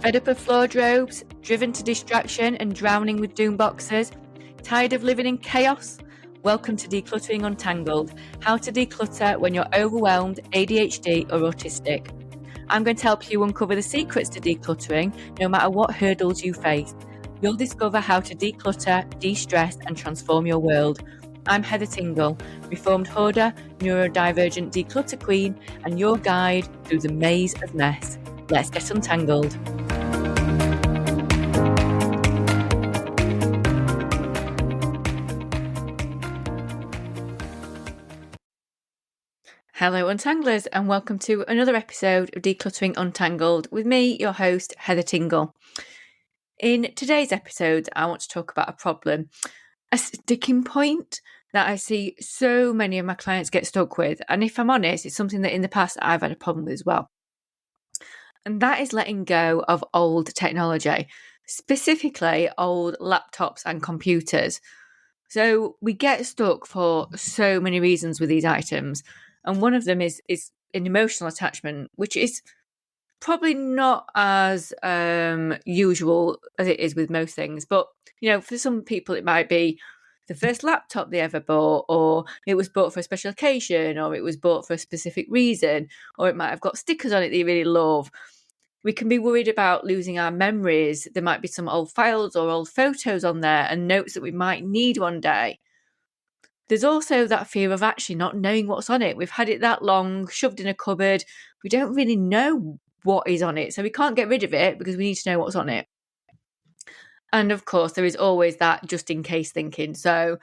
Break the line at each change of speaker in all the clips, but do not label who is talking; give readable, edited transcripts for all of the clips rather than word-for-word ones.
Fed up of floor robes, driven to distraction and drowning with doom boxes? Tired of living in chaos? Welcome to Decluttering Untangled, how to declutter when you're overwhelmed, ADHD or autistic. I'm going to help you uncover the secrets to decluttering, no matter what hurdles you face. You'll discover how to declutter, de-stress and transform your world. I'm Heather Tingle, reformed hoarder, neurodivergent declutter queen, and your guide through the maze of mess. Let's get untangled. Hello Untanglers, and welcome to another episode of Decluttering Untangled with me, your host, Heather Tingle. In today's episode, I want to talk about a problem, a sticking point that I see so many of my clients get stuck with. And if I'm honest, it's something that in the past I've had a problem with as well. And that is letting go of old technology, specifically old laptops and computers. So we get stuck for so many reasons with these items. And one of them is an emotional attachment, which is probably not as usual as it is with most things. But, you know, for some people, it might be the first laptop they ever bought, or it was bought for a special occasion, or it was bought for a specific reason, or it might have got stickers on it that you really love. We can be worried about losing our memories. There might be some old files or old photos on there and notes that we might need one day. There's also that fear of actually not knowing what's on it. We've had it that long, shoved in a cupboard. We don't really know what is on it. So we can't get rid of it because we need to know what's on it. And of course, there is always that just in case thinking. So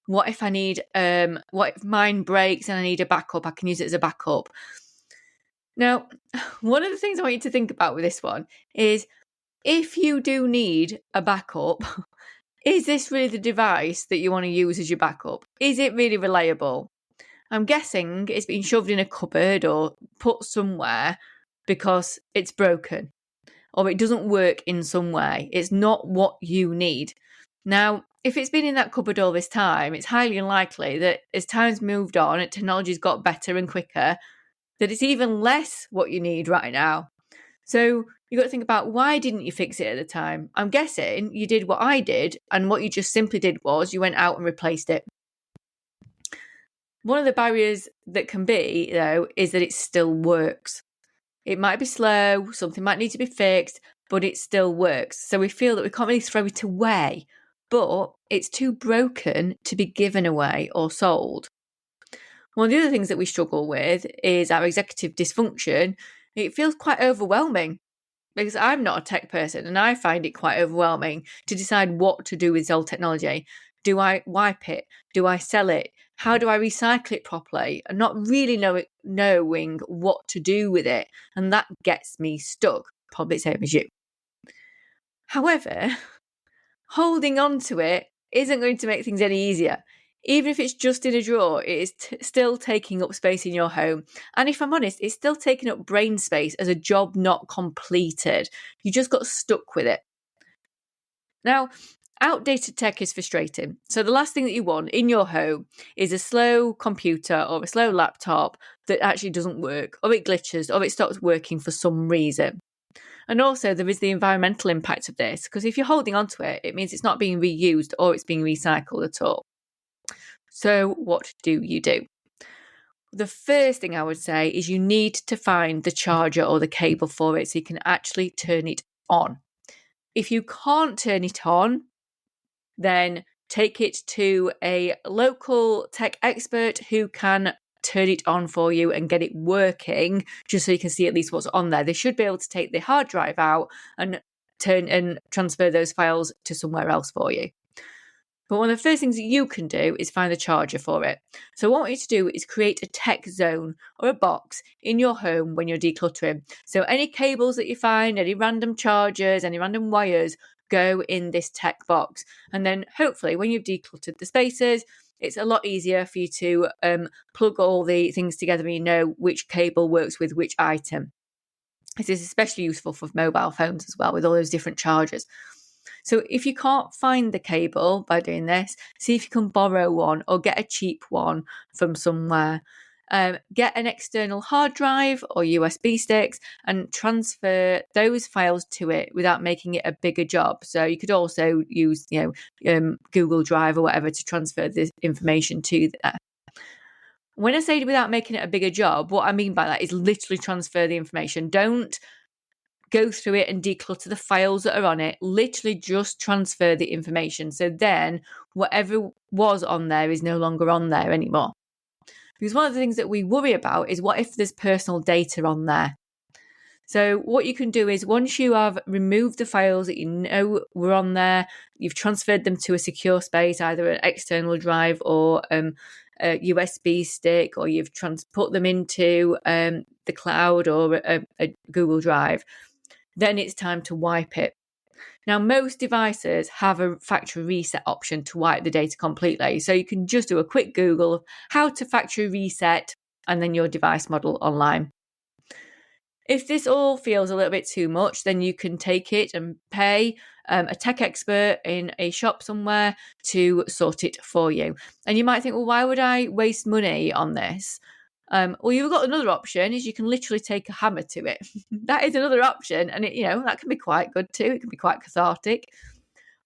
what if what if mine breaks and I need a backup? I can use it as a backup. Now, one of the things I want you to think about with this one is if you do need a backup, is this really the device that you want to use as your backup? Is it really reliable? I'm guessing it's been shoved in a cupboard or put somewhere because it's broken or it doesn't work in some way. It's not what you need. Now, if it's been in that cupboard all this time, it's highly unlikely that as time's moved on and technology's got better and quicker, that it's even less what you need right now. So you've got to think about, why didn't you fix it at the time? I'm guessing you did what I did, and what you just simply did was you went out and replaced it. One of the barriers that can be, though, is that it still works. It might be slow, something might need to be fixed, but it still works. So we feel that we can't really throw it away, but it's too broken to be given away or sold. One of the other things that we struggle with is our executive dysfunction. It feels quite overwhelming because I'm not a tech person and I find it quite overwhelming to decide what to do with old technology. Do I wipe it? Do I sell it? How do I recycle it properly? And not really knowing what to do with it. And that gets me stuck, probably the same as you. However, holding on to it isn't going to make things any easier. Even if it's just in a drawer, it is still taking up space in your home. And if I'm honest, it's still taking up brain space as a job not completed. You just got stuck with it. Now, outdated tech is frustrating. So the last thing that you want in your home is a slow computer or a slow laptop that actually doesn't work, or it glitches, or it stops working for some reason. And also there is the environmental impact of this, because if you're holding on to it, it means it's not being reused or it's being recycled at all. So what do you do? The first thing I would say is you need to find the charger or the cable for it so you can actually turn it on. If you can't turn it on, then take it to a local tech expert who can turn it on for you and get it working, just so you can see at least what's on there. They should be able to take the hard drive out and transfer those files to somewhere else for you. But one of the first things that you can do is find the charger for it. So what I want you to do is create a tech zone or a box in your home when you're decluttering. So any cables that you find, any random chargers, any random wires, go in this tech box. And then hopefully when you've decluttered the spaces, it's a lot easier for you to plug all the things together and you know which cable works with which item. This is especially useful for mobile phones as well, with all those different chargers. So if you can't find the cable by doing this, see if you can borrow one or get a cheap one from somewhere. get an external hard drive or USB sticks and transfer those files to it without making it a bigger job. So you could also use, Google Drive or whatever to transfer this information to there. When I say without making it a bigger job, what I mean by that is literally transfer the information. Don't go through it and declutter the files that are on it. Literally just transfer the information. So then whatever was on there is no longer on there anymore. Because one of the things that we worry about is what if there's personal data on there? So what you can do is once you have removed the files that you know were on there, you've transferred them to a secure space, either an external drive or a USB stick, or you've put them into the cloud or a Google Drive, then it's time to wipe it. Now, most devices have a factory reset option to wipe the data completely. So you can just do a quick Google of how to factory reset and then your device model online. If this all feels a little bit too much, then you can take it and pay a tech expert in a shop somewhere to sort it for you. And you might think, well, why would I waste money on this? Well, you've got another option is you can literally take a hammer to it. That is another option. And that can be quite good too. It can be quite cathartic.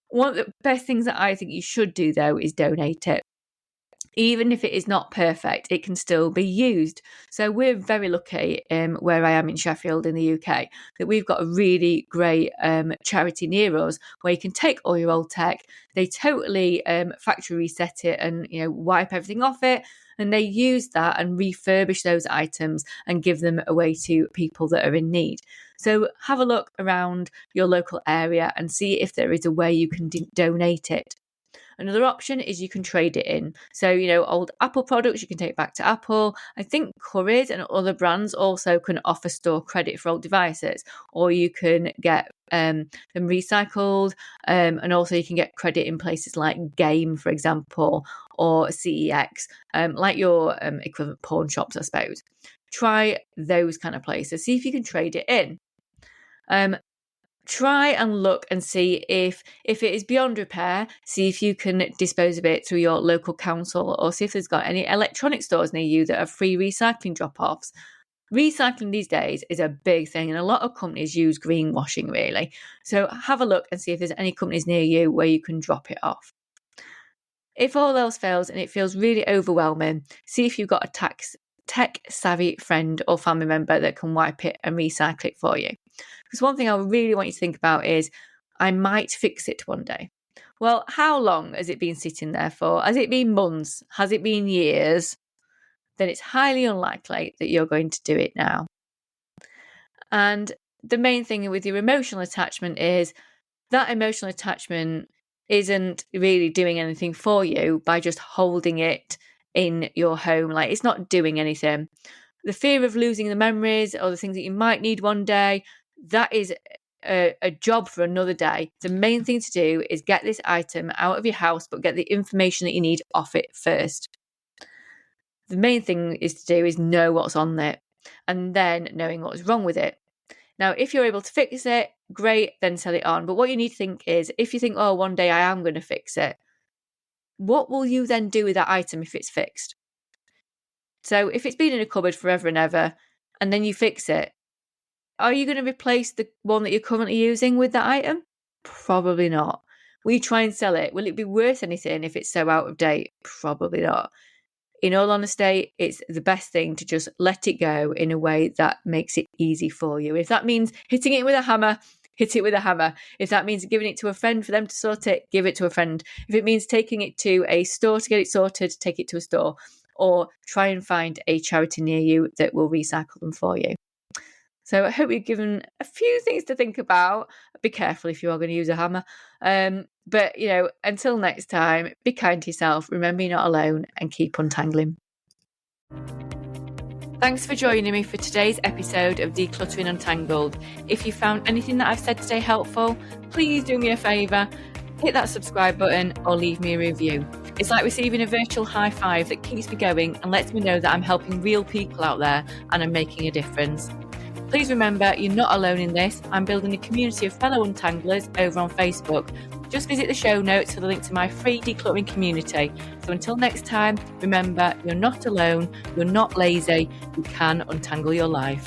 One of the best things that I think you should do, though, is donate it. Even if it is not perfect, it can still be used. So we're very lucky where I am in Sheffield in the UK that we've got a really great charity near us where you can take all your old tech. They totally factory reset it and wipe everything off it. And they use that and refurbish those items and give them away to people that are in need. So have a look around your local area and see if there is a way you can donate it. Another option is you can trade it in. So, old Apple products, you can take back to Apple. I think Currys and other brands also can offer store credit for old devices, or you can get them recycled. And also you can get credit in places like Game, for example, or CEX, like your equivalent pawn shops, I suppose. Try those kind of places. See if you can trade it in. Try and look and see if it is beyond repair, see if you can dispose of it through your local council, or see if there's got any electronic stores near you that have free recycling drop-offs. Recycling these days is a big thing, and a lot of companies use greenwashing, really. So have a look and see if there's any companies near you where you can drop it off. If all else fails and it feels really overwhelming, see if you've got a tech-savvy friend or family member that can wipe it and recycle it for you. Because one thing I really want you to think about is, I might fix it one day. Well, how long has it been sitting there for? Has it been months? Has it been years? Then it's highly unlikely that you're going to do it now. And the main thing with your emotional attachment is that emotional attachment isn't really doing anything for you by just holding it in your home. Like, it's not doing anything. The fear of losing the memories or the things that you might need one day, that is a job for another day. The main thing to do is get this item out of your house, but get the information that you need off it first. The main thing is to do is know what's on it and then knowing what's wrong with it. Now, if you're able to fix it, great, then sell it on. But what you need to think is, if you think, oh, one day I am going to fix it, what will you then do with that item if it's fixed? So if it's been in a cupboard forever and ever, and then you fix it, are you going to replace the one that you're currently using with that item? Probably not. Will you try and sell it? Will it be worth anything if it's so out of date? Probably not. In all honesty, it's the best thing to just let it go in a way that makes it easy for you. If that means hitting it with a hammer, hit it with a hammer. If that means giving it to a friend for them to sort it, give it to a friend. If it means taking it to a store to get it sorted, take it to a store. Or try and find a charity near you that will recycle them for you. So I hope you've given a few things to think about. Be careful if you are going to use a hammer. But, until next time, be kind to yourself. Remember you're not alone and keep untangling. Thanks for joining me for today's episode of Decluttering Untangled. If you found anything that I've said today helpful, please do me a favour. Hit that subscribe button or leave me a review. It's like receiving a virtual high five that keeps me going and lets me know that I'm helping real people out there and I'm making a difference. Please remember, you're not alone in this. I'm building a community of fellow untanglers over on Facebook. Just visit the show notes for the link to my free decluttering community. So until next time, remember, you're not alone, you're not lazy, you can untangle your life.